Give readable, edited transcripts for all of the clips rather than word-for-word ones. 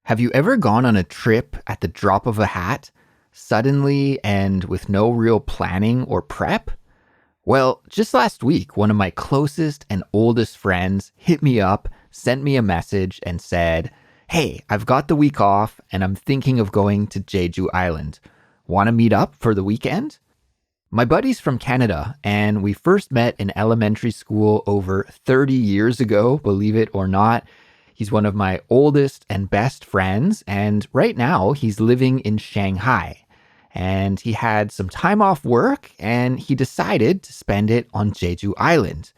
Have you ever gone on a trip at the drop of a hat, suddenly and with no real planning or prep? Well, just last week, one of my closest and oldest friends hit me up, sent me a message, and said, "Hey, I've got the week off and I'm thinking of going to Jeju Island. Want to meet up for the weekend?" My buddy's from Canada, and we first met in elementary school over 30 years ago, believe it or not. He's one of my oldest and best friends, and right now he's living in Shanghai. And he had some time off work, and he decided to spend it on Jeju Island.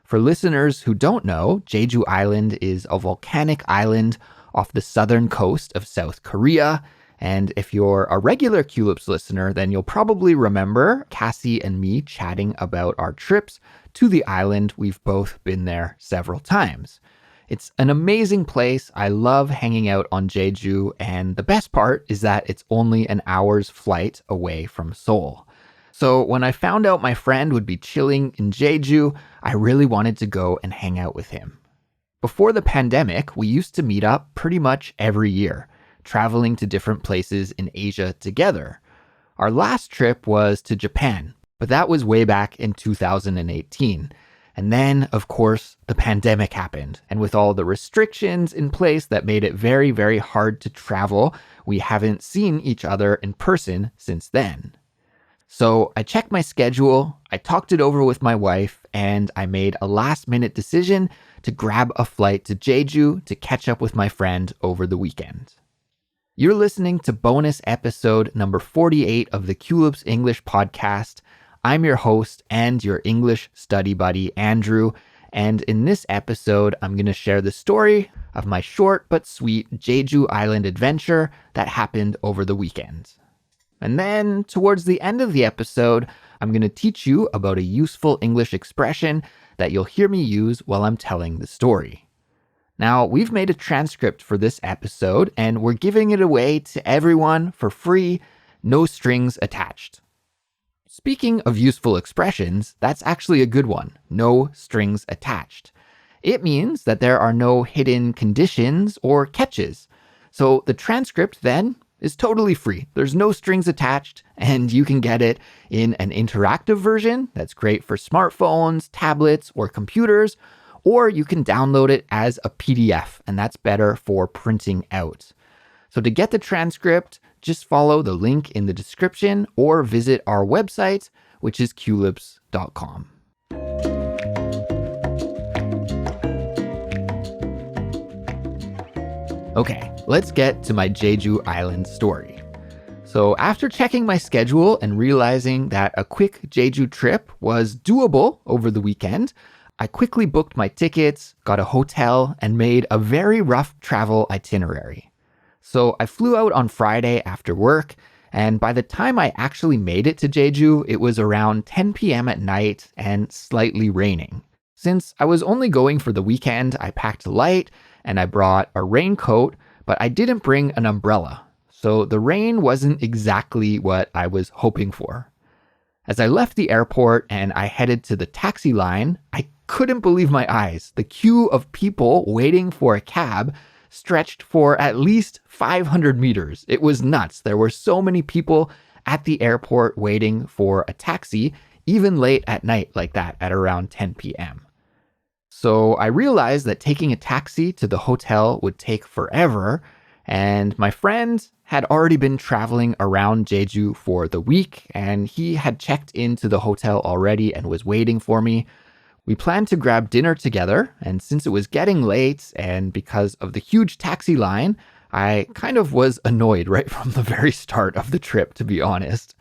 For listeners who don't know, Jeju Island is a volcanic island off the southern coast of South Korea. And if you're a regular Culips listener, then you'll probably remember Cassie and me chatting about our trips to the island. We've both been there several times. It's an amazing place. I love hanging out on Jeju, and the best part is that it's only an hour's flight away from Seoul. So when I found out my friend would be chilling in Jeju, I really wanted to go and hang out with him. Before the pandemic, we used to meet up pretty much every year, traveling to different places in Asia together. Our last trip was to Japan, but that was way back in 2018. And then, of course, the pandemic happened. And with all the restrictions in place that made it very, very hard to travel, we haven't seen each other in person since then. So I checked my schedule, I talked it over with my wife, and I made a last-minute decision to grab a flight to Jeju to catch up with my friend over the weekend. You're listening to bonus episode number 48 of the Culips English podcast. I'm your host and your English study buddy, Andrew, and in this episode, I'm going to share the story of my short but sweet Jeju Island adventure that happened over the weekend. And then, towards the end of the episode, I'm going to teach you about a useful English expression that you'll hear me use while I'm telling the story. Now, we've made a transcript for this episode, and we're giving it away to everyone for free, no strings attached. Speaking of useful expressions, that's actually a good one, no strings attached. It means that there are no hidden conditions or catches. So the transcript then is totally free. There's no strings attached, and you can get it in an interactive version that's great for smartphones, tablets, or computers, or you can download it as a PDF, and that's better for printing out. So to get the transcript, just follow the link in the description or visit our website, which is culips.com. Okay, let's get to my Jeju Island story. So after checking my schedule and realizing that a quick Jeju trip was doable over the weekend, I quickly booked my tickets, got a hotel, and made a very rough travel itinerary. So I flew out on Friday after work, and by the time I actually made it to Jeju, it was around 10 p.m. at night and slightly raining. Since I was only going for the weekend, I packed light and I brought a raincoat, but I didn't bring an umbrella. So the rain wasn't exactly what I was hoping for. As I left the airport and I headed to the taxi line, I couldn't believe my eyes. The queue of people waiting for a cab stretched for at least 500 meters. It was nuts. There were so many people at the airport waiting for a taxi, even late at night like that at around 10 p.m. So I realized that taking a taxi to the hotel would take forever, and my friend had already been traveling around Jeju for the week, and he had checked into the hotel already and was waiting for me. We planned to grab dinner together, and since it was getting late and because of the huge taxi line, I kind of was annoyed right from the very start of the trip, to be honest.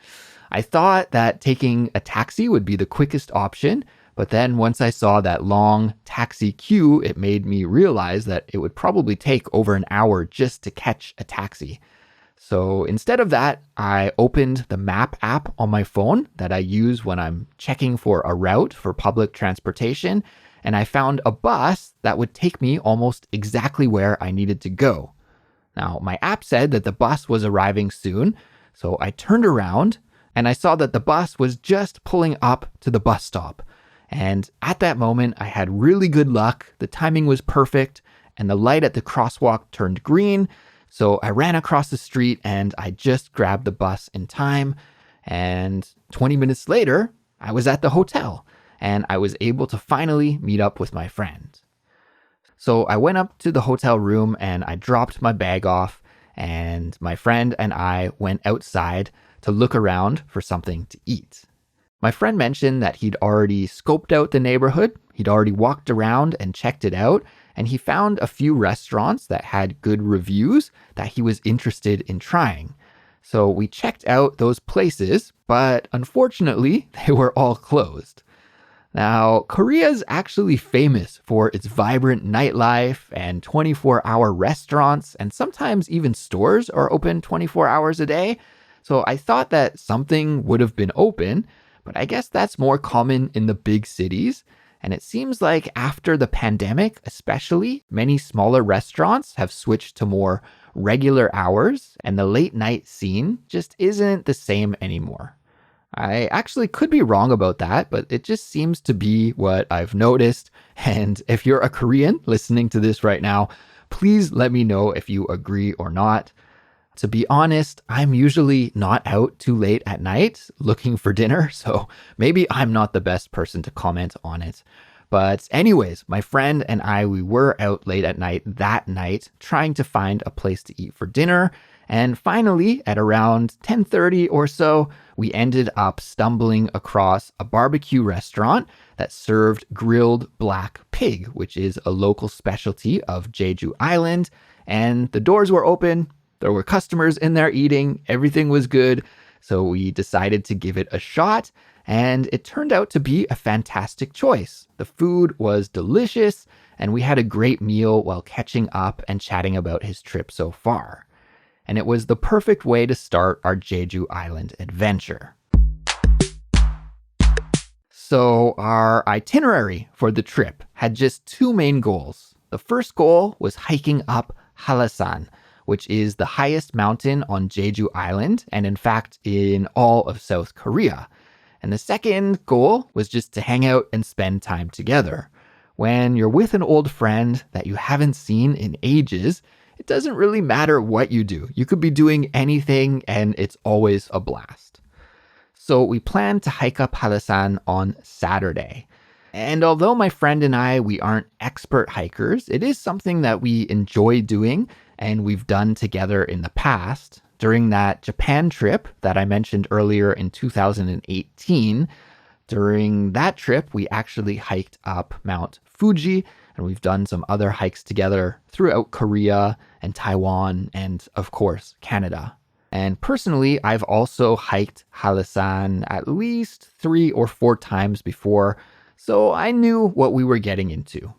I thought that taking a taxi would be the quickest option, but then once I saw that long taxi queue, it made me realize that it would probably take over an hour just to catch a taxi. So instead of that, I opened the map app on my phone that I use when I'm checking for a route for public transportation, and I found a bus that would take me almost exactly where I needed to go. Now, my app said that the bus was arriving soon, so I turned around and I saw that the bus was just pulling up to the bus stop. And at that moment, I had really good luck. The timing was perfect, and the light at the crosswalk turned green. So I ran across the street and I just grabbed the bus in time. And 20 minutes later, I was at the hotel and I was able to finally meet up with my friend. So I went up to the hotel room and I dropped my bag off, and my friend and I went outside to look around for something to eat. My friend mentioned that he'd already scoped out the neighborhood, he'd already walked around and checked it out, and he found a few restaurants that had good reviews that he was interested in trying. So we checked out those places, but unfortunately, they were all closed. Now, Korea is actually famous for its vibrant nightlife and 24-hour restaurants, and sometimes even stores are open 24 hours a day. So I thought that something would have been open, but I guess that's more common in the big cities. And it seems like after the pandemic, especially, many smaller restaurants have switched to more regular hours, and the late night scene just isn't the same anymore. I actually could be wrong about that, but it just seems to be what I've noticed. And if you're a Korean listening to this right now, please let me know if you agree or not. To be honest, I'm usually not out too late at night looking for dinner, so maybe I'm not the best person to comment on it. But anyways, my friend and I, we were out late at night that night trying to find a place to eat for dinner. And finally, at around 10:30 or so, we ended up stumbling across a barbecue restaurant that served grilled black pig, which is a local specialty of Jeju Island. And the doors were open. There were customers in there eating. Everything was good. So we decided to give it a shot. And it turned out to be a fantastic choice. The food was delicious, and we had a great meal while catching up and chatting about his trip so far. And it was the perfect way to start our Jeju Island adventure. So our itinerary for the trip had just two main goals. The first goal was hiking up Hallasan, which is the highest mountain on Jeju Island, and in fact in all of South Korea. And the second goal was just to hang out and spend time together. When you're with an old friend that you haven't seen in ages, it doesn't really matter what you do. You could be doing anything and it's always a blast. So we planned to hike up Hallasan on Saturday. And although my friend and I, we aren't expert hikers, it is something that we enjoy doing and we've done together in the past. During that Japan trip that I mentioned earlier in 2018, during that trip, we actually hiked up Mount Fuji, and we've done some other hikes together throughout Korea and Taiwan and, of course, Canada. And personally, I've also hiked Hallasan at least 3 or 4 times before, so I knew what we were getting into.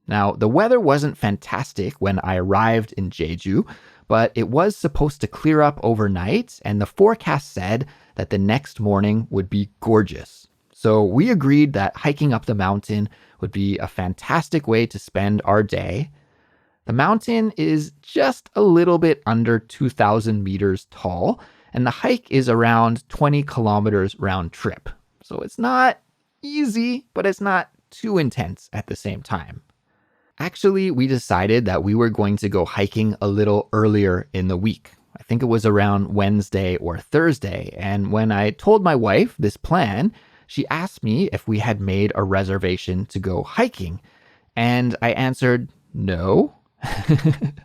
Now, the weather wasn't fantastic when I arrived in Jeju, but it was supposed to clear up overnight, and the forecast said that the next morning would be gorgeous. So we agreed that hiking up the mountain would be a fantastic way to spend our day. The mountain is just a little bit under 2,000 meters tall, and the hike is around 20 kilometers round trip. So it's not easy, but it's not too intense at the same time. Actually, we decided that we were going to go hiking a little earlier in the week. I think it was around Wednesday or Thursday. And when I told my wife this plan, she asked me if we had made a reservation to go hiking. And I answered, no.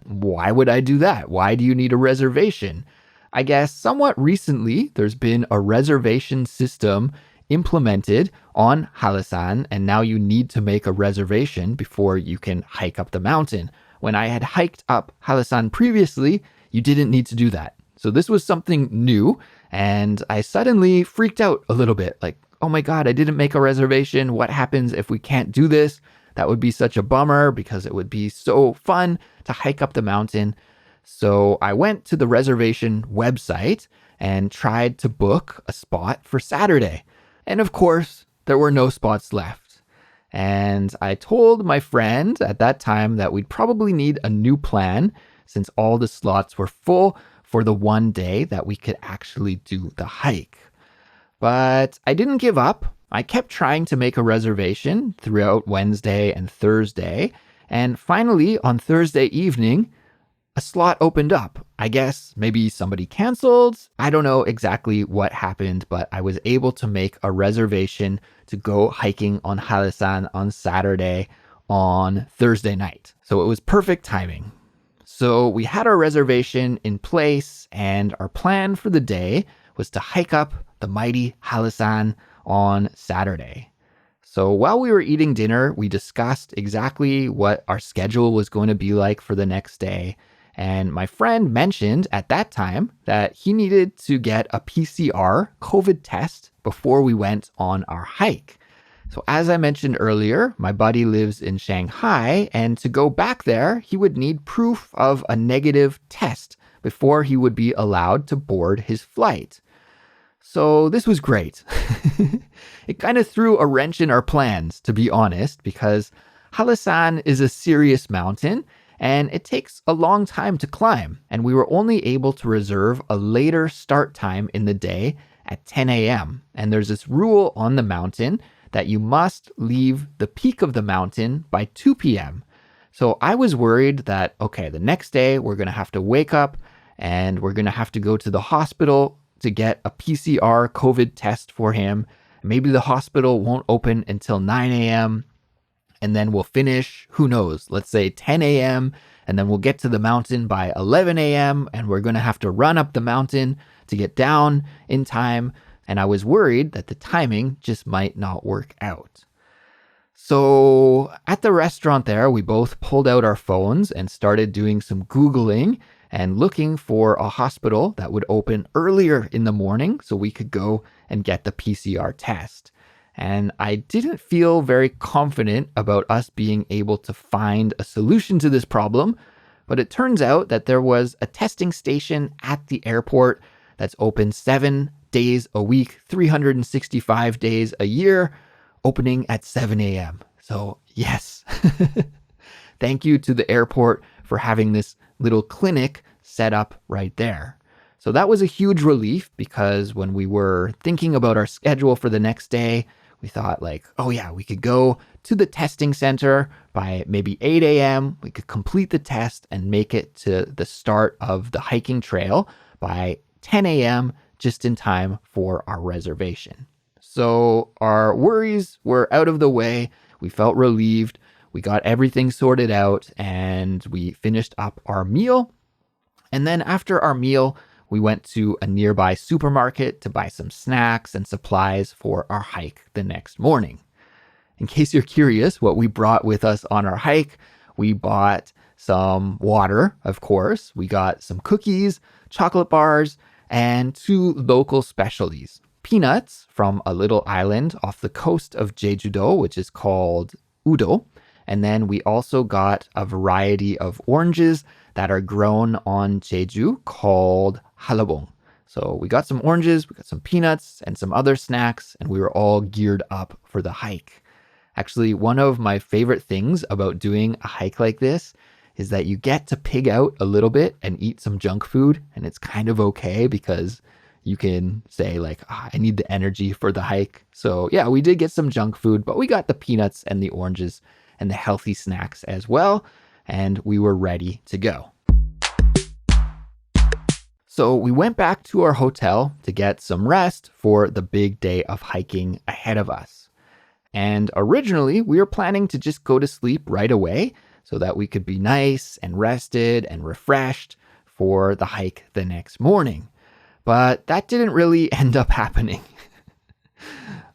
Why would I do that? Why do you need a reservation? I guess somewhat recently, there's been a reservation system implemented on Hallasan, and now you need to make a reservation before you can hike up the mountain. When I had hiked up Hallasan previously, you didn't need to do that. So this was something new, and I suddenly freaked out a little bit, like, oh my God, I didn't make a reservation. What happens if we can't do this? That would be such a bummer because it would be so fun to hike up the mountain. So I went to the reservation website and tried to book a spot for Saturday. And of course, there were no spots left. And I told my friend at that time that we'd probably need a new plan since all the slots were full for the one day that we could actually do the hike. But I didn't give up. I kept trying to make a reservation throughout Wednesday and Thursday. And finally, on Thursday evening, a slot opened up. I guess maybe somebody canceled. I don't know exactly what happened, but I was able to make a reservation to go hiking on Halasan on Saturday on Thursday night. So it was perfect timing. So we had our reservation in place, and our plan for the day was to hike up the mighty Halasan on Saturday. So while we were eating dinner, we discussed exactly what our schedule was going to be like for the next day. And my friend mentioned at that time that he needed to get a PCR COVID test before we went on our hike. So as I mentioned earlier, my buddy lives in Shanghai, and to go back there, he would need proof of a negative test before he would be allowed to board his flight. So this was great. It kind of threw a wrench in our plans, to be honest, because Halasan is a serious mountain and it takes a long time to climb. And we were only able to reserve a later start time in the day at 10 a.m. And there's this rule on the mountain that you must leave the peak of the mountain by 2 p.m. So I was worried that, okay, the next day we're going to have to wake up and we're going to have to go to the hospital to get a PCR COVID test for him. Maybe the hospital won't open until 9 a.m. and then we'll finish, who knows, let's say 10 a.m. and then we'll get to the mountain by 11 a.m. and we're going to have to run up the mountain to get down in time. And I was worried that the timing just might not work out. So at the restaurant there, we both pulled out our phones and started doing some Googling and looking for a hospital that would open earlier in the morning so we could go and get the PCR test. And I didn't feel very confident about us being able to find a solution to this problem, but it turns out that there was a testing station at the airport that's open 7 days a week, 365 days a year, opening at 7 a.m. So yes, thank you to the airport for having this little clinic set up right there. So that was a huge relief because when we were thinking about our schedule for the next day, we thought like, oh yeah, we could go to the testing center by maybe 8 a.m. We could complete the test and make it to the start of the hiking trail by 10 a.m. just in time for our reservation. So our worries were out of the way. We felt relieved. We got everything sorted out and we finished up our meal. And then after our meal, we went to a nearby supermarket to buy some snacks and supplies for our hike the next morning. In case you're curious what we brought with us on our hike, we bought some water, of course. We got some cookies, chocolate bars, and 2 local specialties. Peanuts from a little island off the coast of Jeju, which is called Udo. And then we also got a variety of oranges that are grown on Jeju called halabong. So we got some oranges, we got some peanuts and some other snacks, and we were all geared up for the hike. Actually, one of my favorite things about doing a hike like this is that you get to pig out a little bit and eat some junk food, and it's kind of okay because you can say like, I need the energy for the hike. So yeah, we did get some junk food, but we got the peanuts and the oranges and the healthy snacks as well, and we were ready to go. So we went back to our hotel to get some rest for the big day of hiking ahead of us. And originally, we were planning to just go to sleep right away so that we could be nice and rested and refreshed for the hike the next morning. But that didn't really end up happening.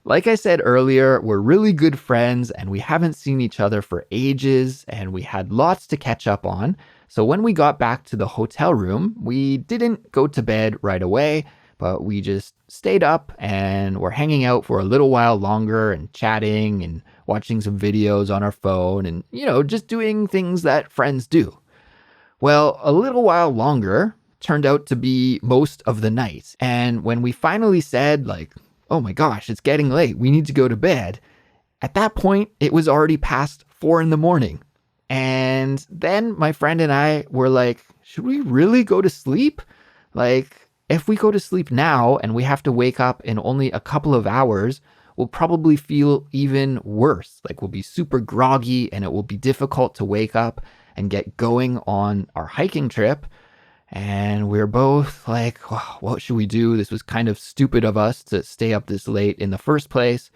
Like I said earlier, we're really good friends and we haven't seen each other for ages and we had lots to catch up on. So when we got back to the hotel room, we didn't go to bed right away, but we just stayed up and were hanging out for a little while longer and chatting and watching some videos on our phone and, just doing things that friends do. Well, a little while longer turned out to be most of the night. And when we finally said like, oh my gosh, it's getting late, we need to go to bed. At that point, it was already past 4 a.m. And then my friend and I were like, should we really go to sleep? Like, if we go to sleep now and we have to wake up in only a couple of hours, we'll probably feel even worse. Like we'll be super groggy and it will be difficult to wake up and get going on our hiking trip. And we're both like, oh, what should we do? This was kind of stupid of us to stay up this late in the first place.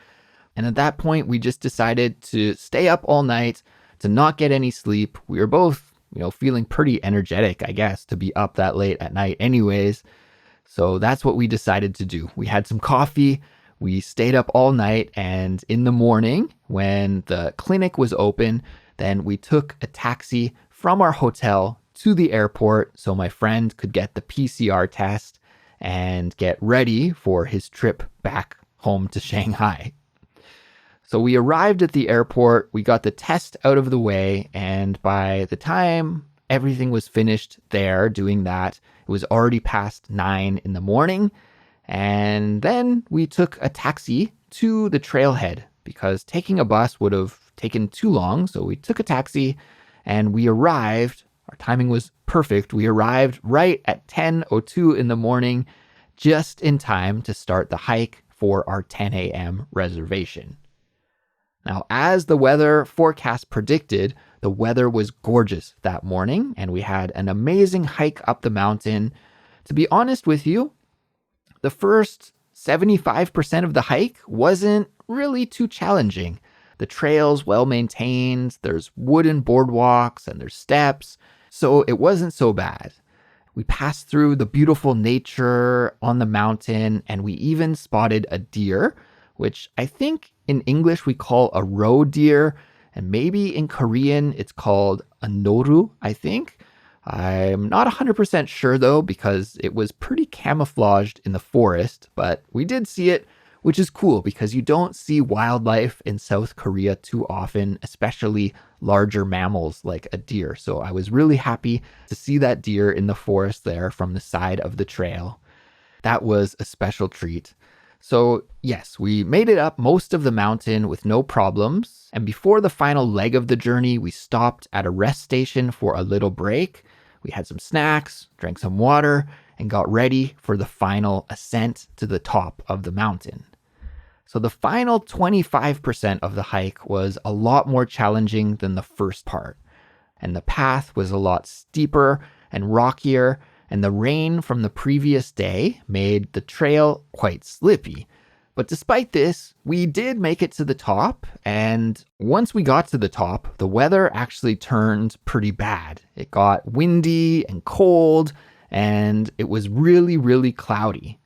And at that point, we just decided to stay up all night, to not get any sleep. We were both, feeling pretty energetic, I guess, to be up that late at night anyways. So that's what we decided to do. We had some coffee, we stayed up all night, and in the morning, when the clinic was open, then we took a taxi from our hotel to the airport so my friend could get the PCR test and get ready for his trip back home to Shanghai. So we arrived at the airport, we got the test out of the way, and by the time everything was finished there doing that, it was already past 9 in the morning. And then we took a taxi to the trailhead because taking a bus would have taken too long. So we took a taxi and we arrived. Our timing was perfect. We arrived right at 10:02 in the morning, just in time to start the hike for our 10 a.m. reservation. Now, as the weather forecast predicted, the weather was gorgeous that morning, and we had an amazing hike up the mountain. To be honest with you, the first 75% of the hike wasn't really too challenging. The trail's well maintained, there's wooden boardwalks, and there's steps, so it wasn't so bad. We passed through the beautiful nature on the mountain, and we even spotted a deer, which I think in English we call a roe deer, and maybe in Korean it's called a noru, I think. I'm not 100% sure though, because it was pretty camouflaged in the forest, but we did see it, which is cool because you don't see wildlife in South Korea too often, especially larger mammals like a deer. So I was really happy to see that deer in the forest there from the side of the trail. That was a special treat. So yes, we made it up most of the mountain with no problems. And before the final leg of the journey, we stopped at a rest station for a little break. We had some snacks, drank some water, and got ready for the final ascent to the top of the mountain. So the final 25% of the hike was a lot more challenging than the first part. And the path was a lot steeper and rockier, and the rain from the previous day made the trail quite slippy. But despite this, we did make it to the top, and once we got to the top, the weather actually turned pretty bad. It got windy and cold, and it was really, really cloudy.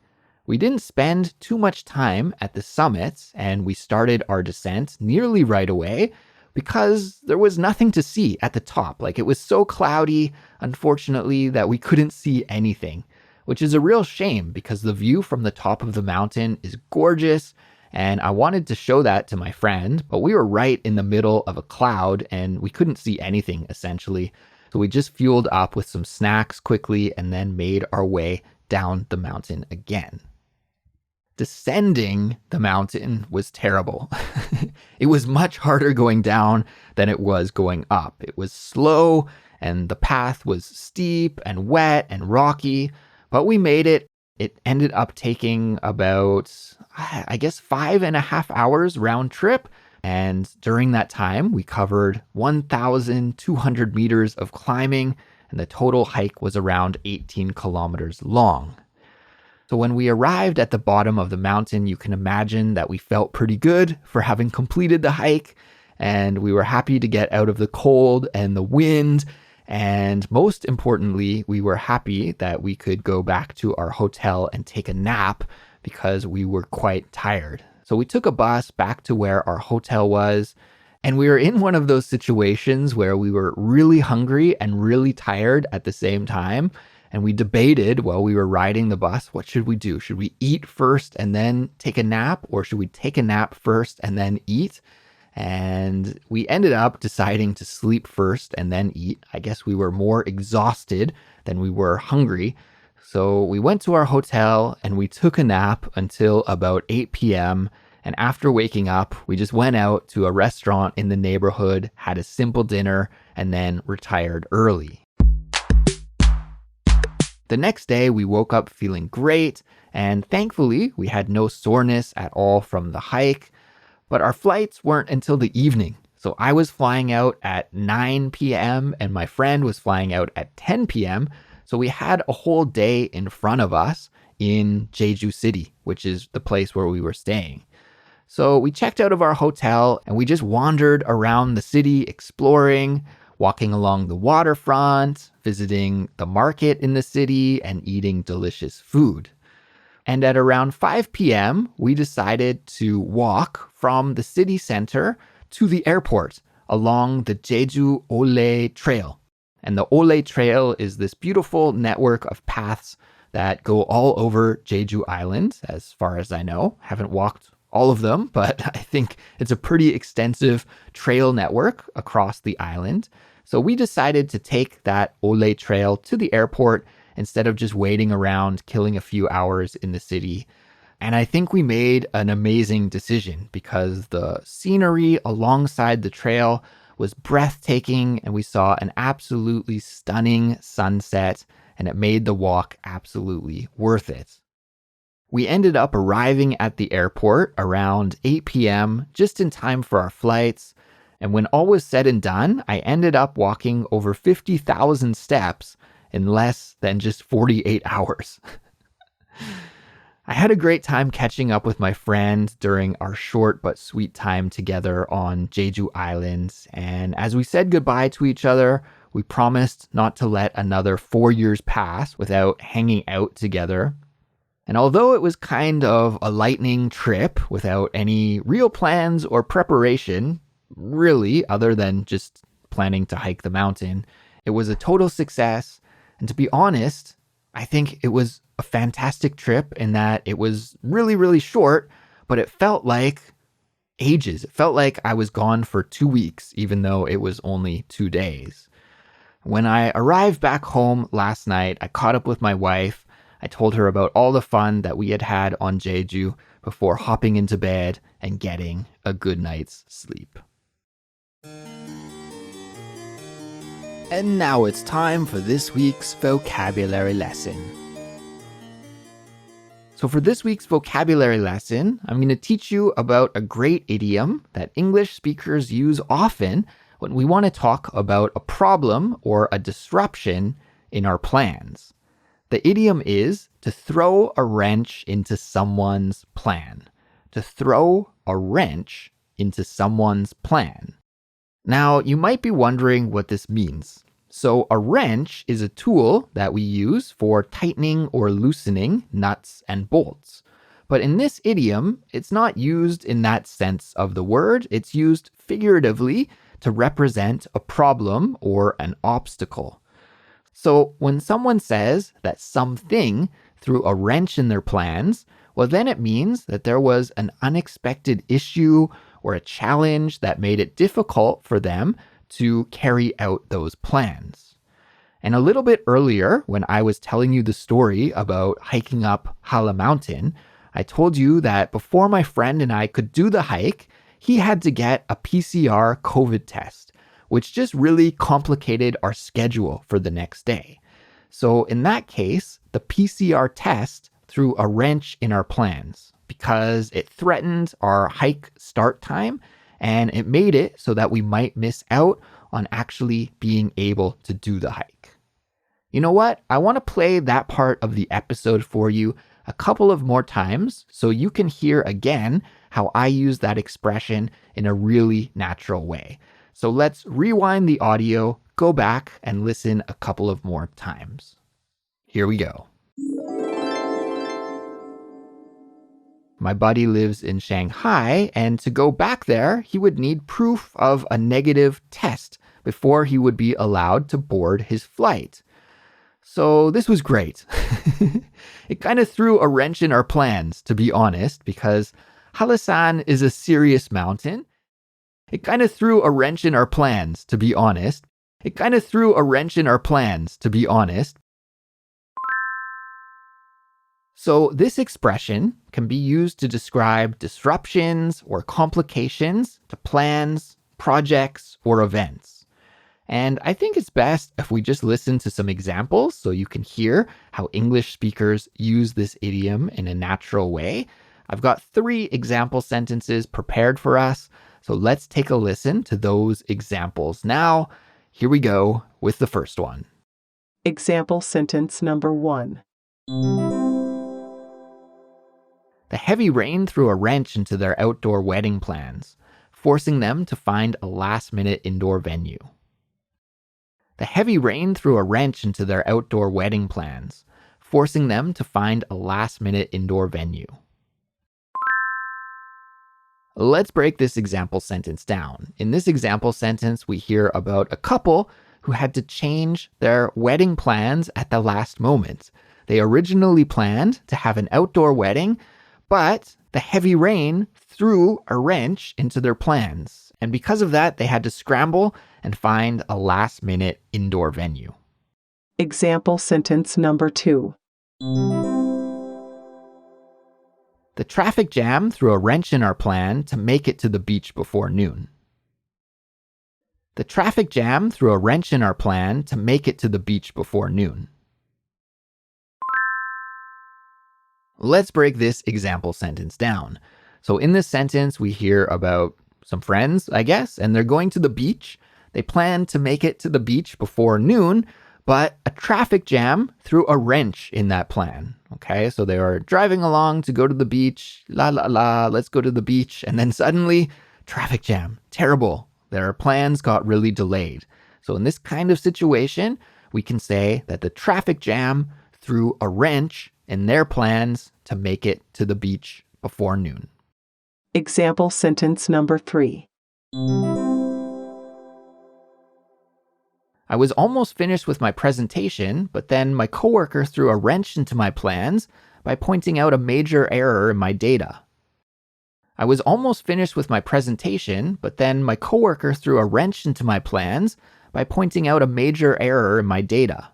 We didn't spend too much time at the summit, and we started our descent nearly right away, because there was nothing to see at the top. Like it was so cloudy, unfortunately, that we couldn't see anything, which is a real shame because the view from the top of the mountain is gorgeous. And I wanted to show that to my friend, but we were right in the middle of a cloud and we couldn't see anything essentially. So we just fueled up with some snacks quickly and then made our way down the mountain again. Descending the mountain was terrible. It was much harder going down than it was going up. It was slow and the path was steep and wet and rocky, but we made it. It ended up taking about, 5.5 hours round trip. And during that time, we covered 1,200 meters of climbing, and the total hike was around 18 kilometers long. So when we arrived at the bottom of the mountain, you can imagine that we felt pretty good for having completed the hike, and we were happy to get out of the cold and the wind. And most importantly, we were happy that we could go back to our hotel and take a nap because we were quite tired. So we took a bus back to where our hotel was, and we were in one of those situations where we were really hungry and really tired at the same time. And we debated while we were riding the bus, what should we do? Should we eat first and then take a nap? Or should we take a nap first and then eat? And we ended up deciding to sleep first and then eat. I guess we were more exhausted than we were hungry. So we went to our hotel and we took a nap until about 8 p.m. And after waking up, we just went out to a restaurant in the neighborhood, had a simple dinner, and then retired early. The next day, we woke up feeling great, and thankfully, we had no soreness at all from the hike. But our flights weren't until the evening. So I was flying out at 9 p.m. and my friend was flying out at 10 p.m. So we had a whole day in front of us in Jeju City, which is the place where we were staying. So we checked out of our hotel and we just wandered around the city exploring, walking along the waterfront, visiting the market in the city, and eating delicious food. And at around 5 p.m., we decided to walk from the city center to the airport along the Jeju Ole Trail. And the Ole Trail is this beautiful network of paths that go all over Jeju Island, as far as I know. Haven't walked all of them, but I think it's a pretty extensive trail network across the island. So we decided to take that Ole Trail to the airport instead of just waiting around, killing a few hours in the city. And I think we made an amazing decision because the scenery alongside the trail was breathtaking and we saw an absolutely stunning sunset, and it made the walk absolutely worth it. We ended up arriving at the airport around 8 p.m., just in time for our flights. And when all was said and done, I ended up walking over 50,000 steps in less than just 48 hours. I had a great time catching up with my friend during our short but sweet time together on Jeju Island. And as we said goodbye to each other, we promised not to let another 4 years pass without hanging out together. And although it was kind of a lightning trip without any real plans or preparation, really, other than just planning to hike the mountain, it was a total success. And to be honest, I think it was a fantastic trip in that it was really, really short, but it felt like ages. It felt like I was gone for 2 weeks, even though it was only 2 days. When I arrived back home last night, I caught up with my wife. I told her about all the fun that we had had on Jeju before hopping into bed and getting a good night's sleep. And now it's time for this week's vocabulary lesson. So for this week's vocabulary lesson, I'm going to teach you about a great idiom that English speakers use often when we want to talk about a problem or a disruption in our plans. The idiom is to throw a wrench into someone's plan. To throw a wrench into someone's plan. Now, you might be wondering what this means. So a wrench is a tool that we use for tightening or loosening nuts and bolts. But in this idiom, it's not used in that sense of the word. It's used figuratively to represent a problem or an obstacle. So when someone says that something threw a wrench in their plans, well, then it means that there was an unexpected issue or a challenge that made it difficult for them to carry out those plans. And a little bit earlier, when I was telling you the story about hiking up Hala Mountain, I told you that before my friend and I could do the hike, he had to get a PCR COVID test, which just really complicated our schedule for the next day. So in that case, the PCR test threw a wrench in our plans because it threatened our hike start time and it made it so that we might miss out on actually being able to do the hike. You know what? I want to play that part of the episode for you a couple of more times so you can hear again how I use that expression in a really natural way. So let's rewind the audio, go back and listen a couple of more times. Here we go. My buddy lives in Shanghai, and to go back there, he would need proof of a negative test before he would be allowed to board his flight. So this was great. It kind of threw a wrench in our plans, to be honest, because Halasan is a serious mountain. It kind of threw a wrench in our plans, to be honest. It kind of threw a wrench in our plans, to be honest. So this expression can be used to describe disruptions or complications to plans, projects, or events. And I think it's best if we just listen to some examples so you can hear how English speakers use this idiom in a natural way. I've got 3 example sentences prepared for us, so let's take a listen to those examples now. Here we go with the first one. Example sentence number 1. The heavy rain threw a wrench into their outdoor wedding plans, forcing them to find a last-minute indoor venue. The heavy rain threw a wrench into their outdoor wedding plans, forcing them to find a last-minute indoor venue. Let's break this example sentence down. In this example sentence, we hear about a couple who had to change their wedding plans at the last moment. They originally planned to have an outdoor wedding, but the heavy rain threw a wrench into their plans. And because of that, they had to scramble and find a last-minute indoor venue. Example sentence number 2. The traffic jam threw a wrench in our plan to make it to the beach before noon. The traffic jam threw a wrench in our plan to make it to the beach before noon. Let's break this example sentence down. So in this sentence, we hear about some friends, I guess, and they're going to the beach. They plan to make it to the beach before noon, but a traffic jam threw a wrench in that plan. Okay, so they were driving along to go to the beach, let's go to the beach, and then suddenly, traffic jam, terrible. Their plans got really delayed. So in this kind of situation, we can say that the traffic jam threw a wrench in their plans to make it to the beach before noon. Example sentence number 3. I was almost finished with my presentation, but then my coworker threw a wrench into my plans by pointing out a major error in my data. I was almost finished with my presentation, but then my coworker threw a wrench into my plans by pointing out a major error in my data.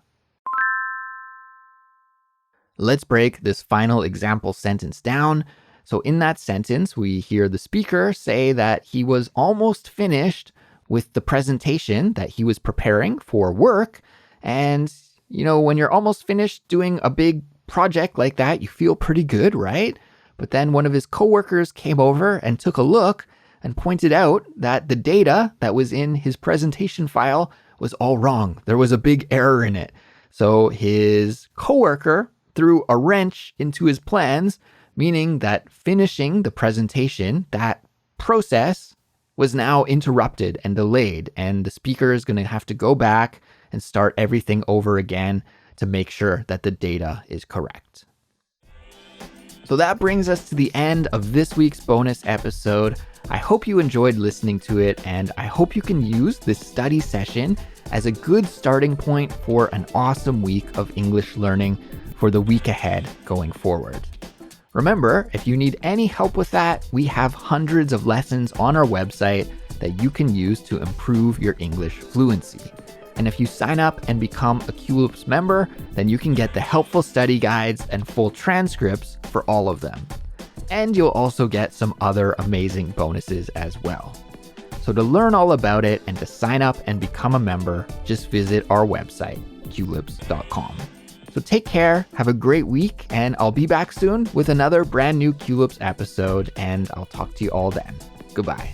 Let's break this final example sentence down. So in that sentence, we hear the speaker say that he was almost finished with the presentation that he was preparing for work. And, when you're almost finished doing a big project like that, you feel pretty good, right? But then one of his coworkers came over and took a look and pointed out that the data that was in his presentation file was all wrong. There was a big error in it. So his coworker threw a wrench into his plans, meaning that finishing the presentation, that process was now interrupted and delayed, and the speaker is going to have to go back and start everything over again to make sure that the data is correct. So that brings us to the end of this week's bonus episode. I hope you enjoyed listening to it, and I hope you can use this study session as a good starting point for an awesome week of English learning for the week ahead going forward. Remember, if you need any help with that, we have hundreds of lessons on our website that you can use to improve your English fluency. And if you sign up and become a Culips member, then you can get the helpful study guides and full transcripts for all of them. And you'll also get some other amazing bonuses as well. So to learn all about it and to sign up and become a member, just visit our website, culips.com. So take care, have a great week, and I'll be back soon with another brand new Culips episode, and I'll talk to you all then. Goodbye.